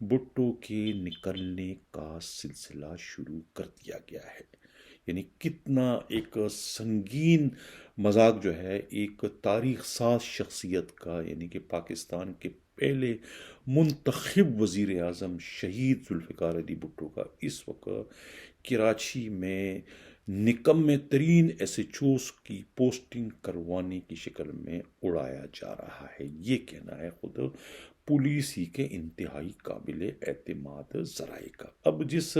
بھٹو کے نکلنے کا سلسلہ شروع کر دیا گیا ہے۔ یعنی کتنا ایک سنگین مذاق جو ہے ایک تاریخ ساز شخصیت کا، یعنی کہ پاکستان کے پہلے منتخب وزیر اعظم شہید ذوالفقار علی بھٹو کا اس وقت کراچی میں نکمے ترین ایس ایچ اوز کی پوسٹنگ کروانے کی شکل میں اڑایا جا رہا ہے۔ یہ کہنا ہے خود پولیس ہی کے انتہائی قابل اعتماد ذرائع کا۔ اب جس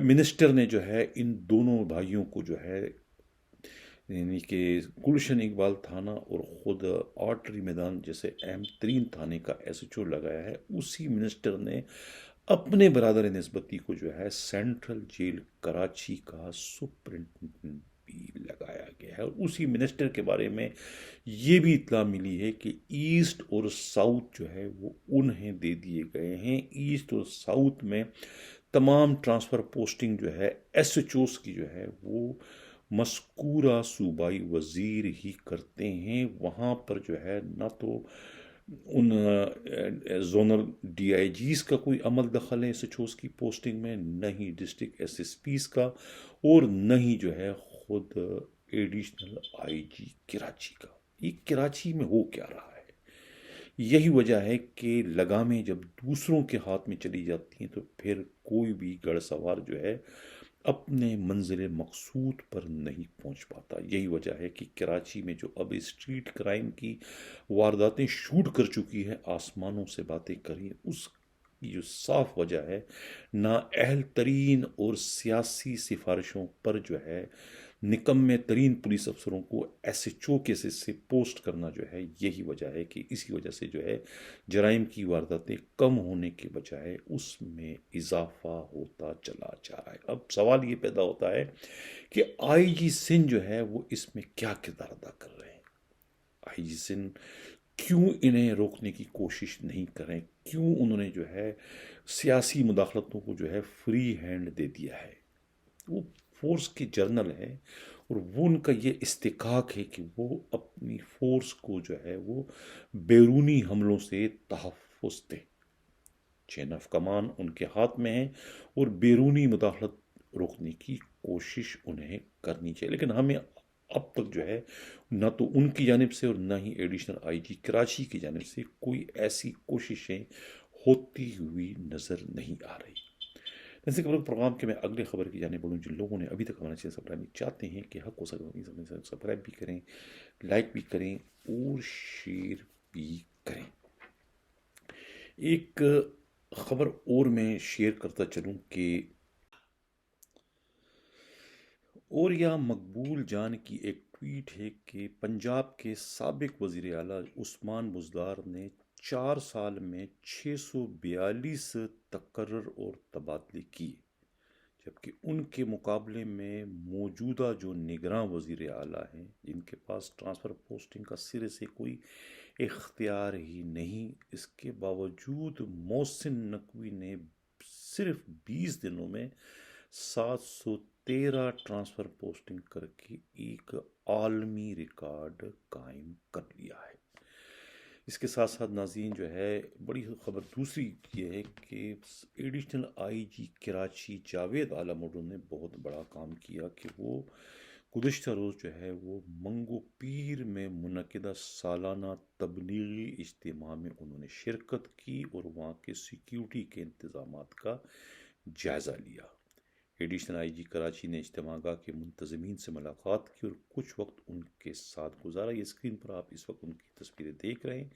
منسٹر نے جو ہے ان دونوں بھائیوں کو جو ہے، یعنی کہ گلشن اقبال تھانہ اور خود آرٹری میدان جیسے اہم ترین تھانے کا ایس ایچ او لگایا ہے، اسی منسٹر نے اپنے برادر نسبتی کو جو ہے سینٹرل جیل کراچی کا سپرنٹینڈنٹ بھی لگایا گیا ہے۔ اور اسی منسٹر کے بارے میں یہ بھی اطلاع ملی ہے کہ ایسٹ اور ساؤتھ جو ہے وہ انہیں دے دیے گئے ہیں۔ ایسٹ اور ساؤتھ میں تمام ٹرانسفر پوسٹنگ جو ہے ایس ایچ اوز کی جو ہے وہ مذکورہ صوبائی وزیر ہی کرتے ہیں۔ وہاں پر جو ہے نہ تو ان زونل ڈی آئی جیز کا کوئی عمل دخل ہے ایس ایچ اوز کی پوسٹنگ میں، نہ ہی ڈسٹرکٹ ایس ایس پیز کا، اور نہ ہی جو ہے خود ایڈیشنل آئی جی کراچی کا۔ یہ کراچی میں ہو کیا رہا ہے؟ یہی وجہ ہے کہ لگامیں جب دوسروں کے ہاتھ میں چلی جاتی ہیں تو پھر کوئی بھی گھڑ سوار جو ہے اپنے منزل مقصود پر نہیں پہنچ پاتا۔ یہی وجہ ہے کہ کراچی میں جو اب اسٹریٹ کرائم کی وارداتیں شوٹ کر چکی ہے، آسمانوں سے باتیں کریں، اس کی جو صاف وجہ ہے نااہل ترین اور سیاسی سفارشوں پر جو ہے نکمے ترین پولیس افسروں کو ایس ایچ او کے سے پوسٹ کرنا جو ہے، یہی وجہ ہے کہ اسی وجہ سے جو ہے جرائم کی وارداتیں کم ہونے کے بجائے اس میں اضافہ ہوتا چلا جا رہا ہے۔ اب سوال یہ پیدا ہوتا ہے کہ آئی جی سندھ جو ہے وہ اس میں کیا کردار ادا کر رہے ہیں؟ آئی جی سندھ کیوں انہیں روکنے کی کوشش نہیں کر رہے ہیں؟ کیوں انہوں نے جو ہے سیاسی مداخلتوں کو جو ہے فری ہینڈ دے دیا ہے؟ وہ فورس کے جرنل ہیں اور وہ ان کا یہ استحقاق ہے کہ وہ اپنی فورس کو جو ہے وہ بیرونی حملوں سے تحفظ دیں۔ چین آف کمان ان کے ہاتھ میں ہے اور بیرونی مداخلت روکنے کی کوشش انہیں کرنی چاہیے، لیکن ہمیں اب تک جو ہے نہ تو ان کی جانب سے اور نہ ہی ایڈیشنل آئی جی کراچی کی جانب سے کوئی ایسی کوششیں ہوتی ہوئی نظر نہیں آ رہی۔ جیسے کہ پروگرام کے میں اگلے خبر کی جانب بڑھوں، جن لوگوں نے ابھی تک ہمارا چینل سبسکرائب نہیں چاہتے ہیں کہ حق ہو سکتا ہے سبسکرائب بھی کریں، لائک بھی کریں اور شیئر بھی کریں۔ ایک خبر اور میں شیئر کرتا چلوں کہ اوریا مقبول جان کی ایک ٹویٹ ہے کہ پنجاب کے سابق وزیر اعلیٰ عثمان بزدار نے 4 سال میں 642 تقرر اور تبادلے کیے، جبکہ ان کے مقابلے میں موجودہ جو نگراں وزیر اعلیٰ ہیں جن کے پاس ٹرانسفر پوسٹنگ کا سرے سے کوئی اختیار ہی نہیں، اس کے باوجود محسن نقوی نے صرف 20 دنوں میں 713 ٹرانسفر پوسٹنگ کر کے ایک عالمی ریکارڈ قائم کر لیا ہے۔ اس کے ساتھ ساتھ ناظرین جو ہے بڑی خبر دوسری یہ ہے کہ ایڈیشنل آئی جی کراچی جاوید عالم نے بہت بڑا کام کیا کہ وہ گزشتہ روز جو ہے وہ منگو پیر میں منعقدہ سالانہ تبلیغی اجتماع میں انہوں نے شرکت کی اور وہاں کے سیکیورٹی کے انتظامات کا جائزہ لیا۔ ایڈیشنل آئی جی کراچی نے اجتماع گاہ کے منتظمین سے ملاقات کی اور کچھ وقت ان کے ساتھ گزارا۔ یہ اسکرین پر آپ اس وقت ان کی تصویریں دیکھ رہے ہیں۔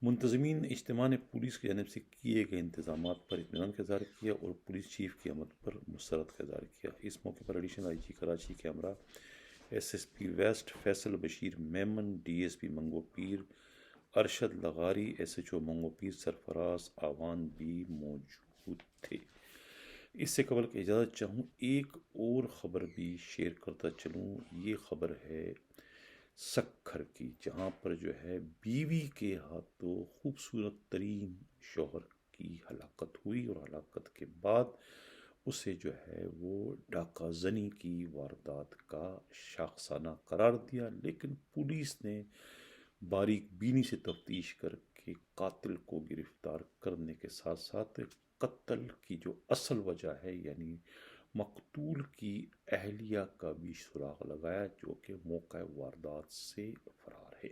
منتظمین اجتماع نے پولیس کی جانب سے کیے گئے انتظامات پر اطمینان کا اظہار کیا اور پولیس چیف کی عمل پر مسرت کا اظہار کیا۔ اس موقع پر ایڈیشنل آئی جی کراچی کے ہمراہ S S P west Faisal Bashir Memon, D S P Mangho Pir Arshad لغاری، S H O Mangho Pir سرفراز آوان بھی موجود تھے۔ اس سے قبل کہ اجازت چاہوں ایک اور خبر بھی شیئر کرتا چلوں۔ یہ خبر ہے سکھر کی، جہاں پر جو ہے بیوی کے ہاتھوں خوبصورت ترین شوہر کی ہلاکت ہوئی اور ہلاکت کے بعد اسے جو ہے وہ ڈاکہ زنی کی واردات کا شاخسانہ قرار دیا، لیکن پولیس نے باریک بینی سے تفتیش کر کہ قاتل کو گرفتار کرنے کے ساتھ ساتھ قتل کی جو اصل وجہ ہے یعنی مقتول کی اہلیہ کا بھی سراغ لگایا جو کہ موقع واردات سے فرار ہے۔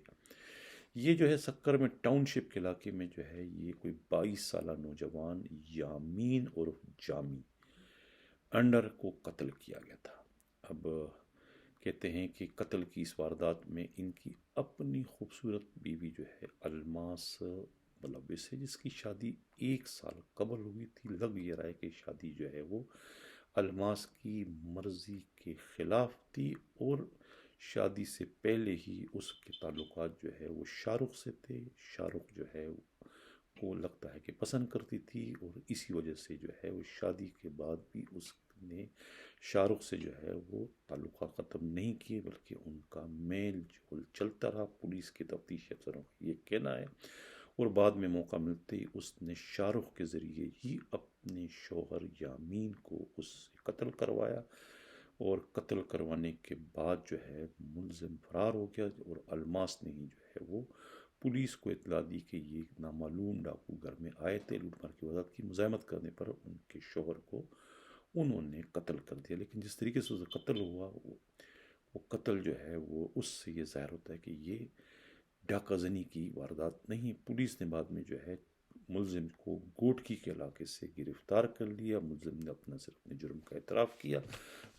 یہ جو ہے سکر میں ٹاؤن شپ کے علاقے میں جو ہے یہ کوئی 22 سالہ نوجوان یامین عرف جامی انڈر کو قتل کیا گیا تھا۔ اب کہتے ہیں کہ قتل کی اس واردات میں ان کی اپنی خوبصورت بیوی جو ہے الماس ملوث ہے، جس کی شادی 1 سال قبل ہوئی تھی۔ لگ یہ رہا ہے کہ شادی جو ہے وہ الماس کی مرضی کے خلاف تھی اور شادی سے پہلے ہی اس کے تعلقات جو ہے وہ شاہ رخ سے تھے۔ شاہ رخ جو ہے وہ لگتا ہے کہ پسند کرتی تھی اور اسی وجہ سے جو ہے وہ شادی کے بعد بھی اس نے شاہ رخ سے جو ہے وہ تعلقات ختم نہیں کیے بلکہ ان کا میل جول چلتا رہا، پولیس کے تفتیشی افسروں کا یہ کہنا ہے۔ اور بعد میں موقع ملتے ہی اس نے شاہ رخ کے ذریعے ہی اپنے شوہر یامین کو اس سے قتل کروایا، اور قتل کروانے کے بعد جو ہے ملزم فرار ہو گیا، اور الماس نے ہی جو ہے وہ پولیس کو اطلاع دی کہ یہ نامعلوم ڈاکو گھر میں آئے تھے۔ لوٹ مار کی وضاحت کی مزاحمت کرنے پر ان کے شوہر کو انہوں نے قتل کر دیا۔ لیکن جس طریقے سے اسے قتل ہوا وہ قتل جو ہے وہ اس سے یہ ظاہر ہوتا ہے کہ یہ ڈاکہ زنی کی واردات نہیں۔ پولیس نے بعد میں جو ہے ملزم کو گوٹکی کے علاقے سے گرفتار کر لیا۔ ملزم نے نہ صرف اپنے جرم کا اعتراف کیا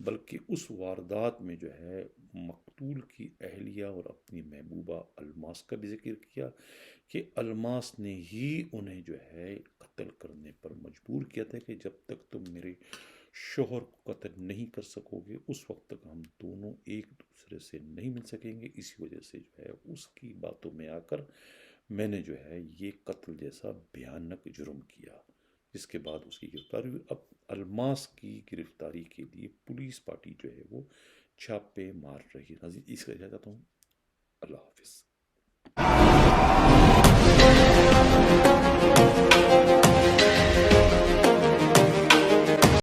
بلکہ اس واردات میں جو ہے مقتول کی اہلیہ اور اپنی محبوبہ الماس کا بھی ذکر کیا کہ الماس نے ہی انہیں جو ہے قتل کرنے پر مجبور کیا تھا کہ جب تک تم میرے شوہر کو قتل نہیں کر سکو گے اس وقت تک ہم دونوں ایک دوسرے سے نہیں مل سکیں گے۔ اسی وجہ سے جو ہے اس کی باتوں میں آ کر میں نے جو ہے یہ قتل جیسا بھیانک جرم کیا، جس کے بعد اس کی گرفتاری ہوئی۔ اب الماس کی گرفتاری کے لیے پولیس پارٹی جو ہے وہ چھاپے مار رہی ہے۔ ناظرین اس کا اجازت ہوں، اللہ حافظ۔